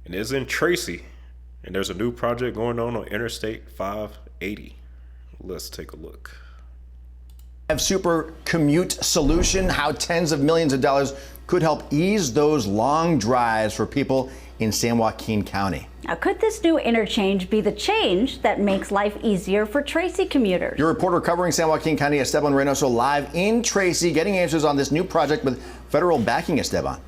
and it's in Tracy. And there's a new project going on Interstate 580. Let's take a look. Super commute solution, how tens of millions of dollars could help ease those long drives for people in San Joaquin County. Now, could this new interchange be the change that makes life easier for Tracy commuters? Your reporter covering San Joaquin County, Esteban Reynoso, live in Tracy, getting answers on this new project with federal backing, Esteban.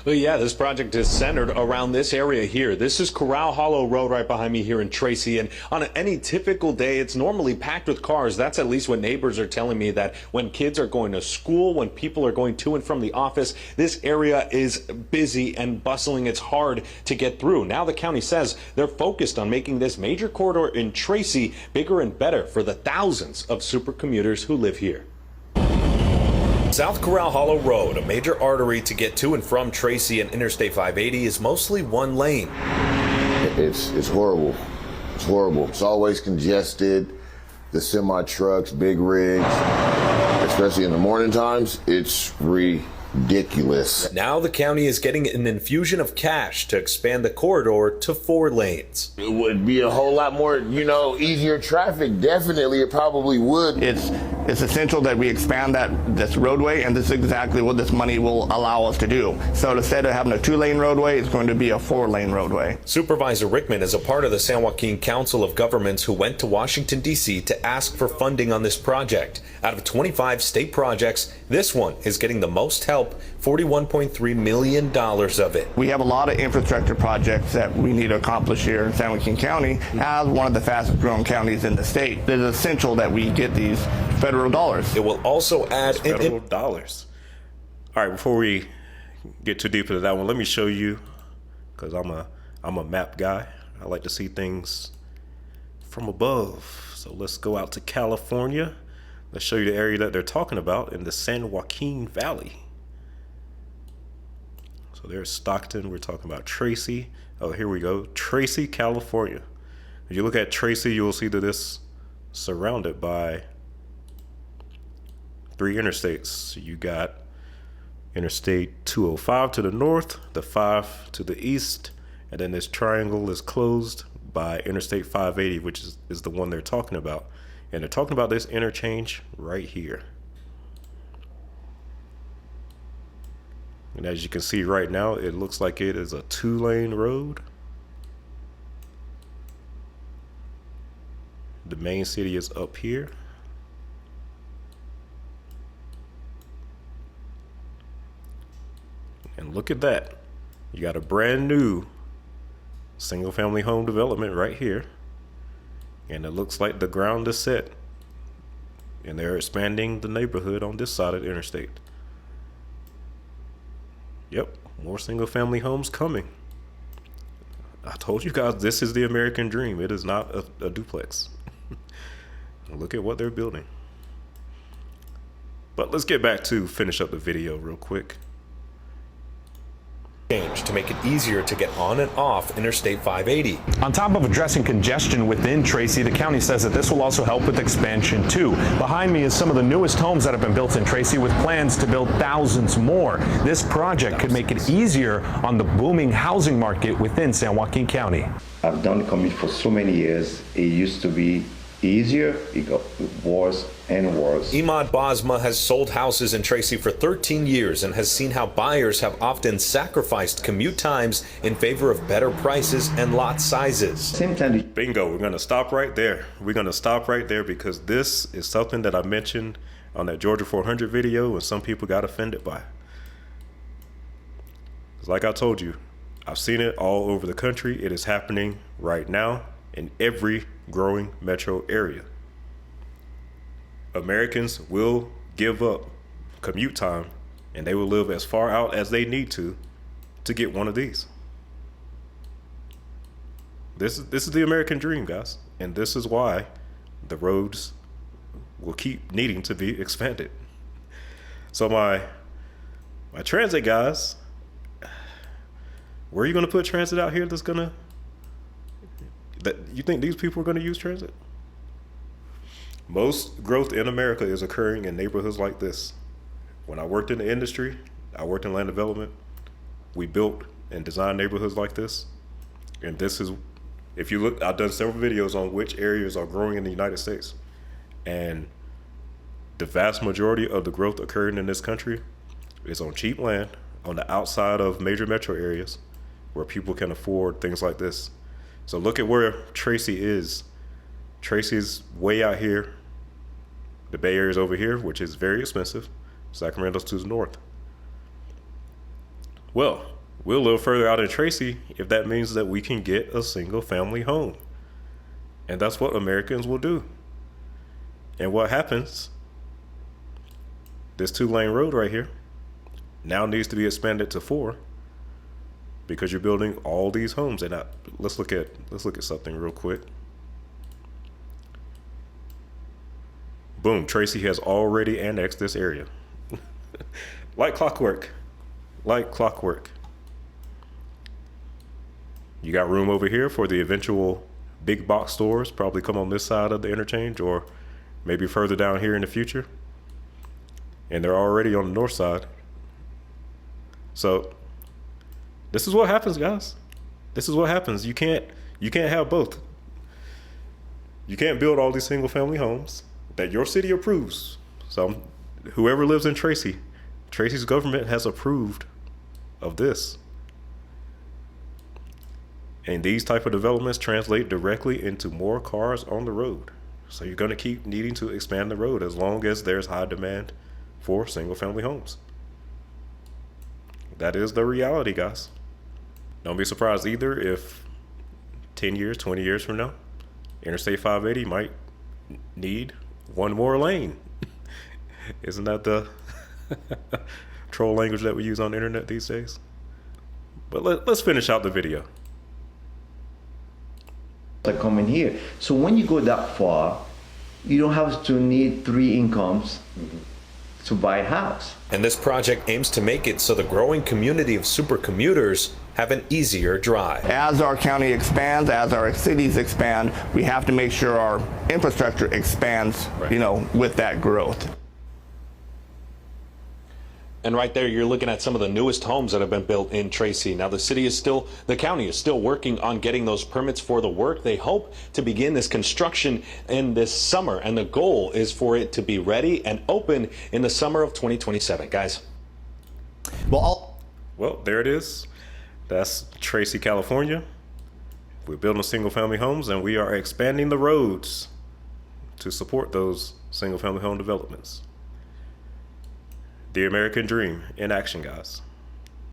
Well, yeah, this project is centered around this area here. This is Corral Hollow Road right behind me here in Tracy. And on any typical day, it's normally packed with cars. That's at least what neighbors are telling me, that when kids are going to school, when people are going to and from the office, this area is busy and bustling. It's hard to get through. Now the county says they're focused on making this major corridor in Tracy bigger and better for the thousands of super commuters who live here. South Corral Hollow Road, a major artery to get to and from Tracy and Interstate 580, is mostly one lane. It's horrible. It's horrible. It's always congested. The semi trucks, big rigs, especially in the morning times, it's ridiculous. Now the county is getting an infusion of cash to expand the corridor to 4 lanes. It would be a whole lot more, easier traffic. Definitely, it probably would. It's essential that we expand this roadway, and this is exactly what this money will allow us to do. So instead of having a 2-lane roadway, it's going to be a 4-lane roadway. Supervisor Rickman is a part of the San Joaquin Council of Governments who went to Washington, D.C. to ask for funding on this project. Out of 25 state projects, this one is getting the most help, $41.3 million of it. We have a lot of infrastructure projects that we need to accomplish here in San Joaquin County. As one of the fastest growing counties in the state, it is essential that we get these federal dollars. It will also add federal dollars. All right, before we get too deep into that one, let me show you, because I'm a map guy. I like to see things from above. So let's go out to California. Let's show you the area that they're talking about in the San Joaquin Valley. So there's Stockton. We're talking about Tracy. Oh, here we go. Tracy, California. If you look at Tracy, you will see that it's surrounded by 3 interstates. You got Interstate 205 to the north, the 5 to the east, and then this triangle is closed by Interstate 580, which is the one they're talking about. And they're talking about this interchange right here. And as you can see right now, it looks like it is a 2-lane road. The main city is up here. And look at that. You got a brand new single family home development right here. And it looks like the ground is set. And they're expanding the neighborhood on this side of the interstate. Yep, more single family homes coming. I told you guys, this is the American dream. It is not a duplex. Look at what they're building. But let's get back to finish up the video real quick. To make it easier to get on and off Interstate 580. On top of addressing congestion within Tracy, the county says that this will also help with expansion too. Behind me is some of the newest homes that have been built in Tracy, with plans to build thousands more. This project could make it easier on the booming housing market within San Joaquin County. I've done the commute for so many years. It used to be easier, it got worse and worse. Imad Basma has sold houses in Tracy for 13 years and has seen how buyers have often sacrificed commute times in favor of better prices and lot sizes. Same time. Bingo, we're gonna stop right there. We're gonna stop right there because this is something that I mentioned on that Georgia 400 video and some people got offended by. Like I told you, I've seen it all over the country. It is happening right now in every growing metro area. Americans will give up commute time and they will live as far out as they need to get one of these. This is the American dream, guys. And this is why the roads will keep needing to be expanded. So my transit guys, where are you gonna put transit out here that you think these people are gonna use transit? Most growth in America is occurring in neighborhoods like this. When I worked in the industry, I worked in land development, we built and design neighborhoods like this. And this is, if you look, I've done several videos on which areas are growing in the United States. And the vast majority of the growth occurring in this country is on cheap land, on the outside of major metro areas where people can afford things like this. So look at where Tracy is. Tracy's way out here. The Bay Area is over here, which is very expensive. Sacramento's to the north. Well, we're a little further out in Tracy if that means that we can get a single family home. And that's what Americans will do. And what happens, this 2-lane road right here now needs to be expanded to 4 because you're building all these homes. And let's look at something real quick. Boom, Tracy has already annexed this area. Like clockwork. Like clockwork. You got room over here for the eventual big box stores, probably come on this side of the interchange or maybe further down here in the future. And they're already on the north side. So this is what happens, guys. This is what happens. You can't have both. You can't build all these single family homes that your city approves. So whoever lives in Tracy's government has approved of this. And these type of developments translate directly into more cars on the road. So you're going to keep needing to expand the road as long as there's high demand for single family homes. That is the reality, guys. Don't be surprised either if 10 years, 20 years from now, Interstate 580 might need one more lane. Isn't that the troll language that we use on the internet these days? But let's finish out the video. Are coming here. So when you go that far, you don't have to need 3 incomes to buy a house. And this project aims to make it so the growing community of super commuters have an easier drive. As our county expands, as our cities expand, we have to make sure our infrastructure expands, with that growth. And right there, you're looking at some of the newest homes that have been built in Tracy. Now, the county is still working on getting those permits for the work. They hope to begin this construction in this summer, and the goal is for it to be ready and open in the summer of 2027, guys. Well, there it is. That's Tracy, California. We're building single-family homes, and we are expanding the roads to support those single-family home developments. The American dream in action, guys.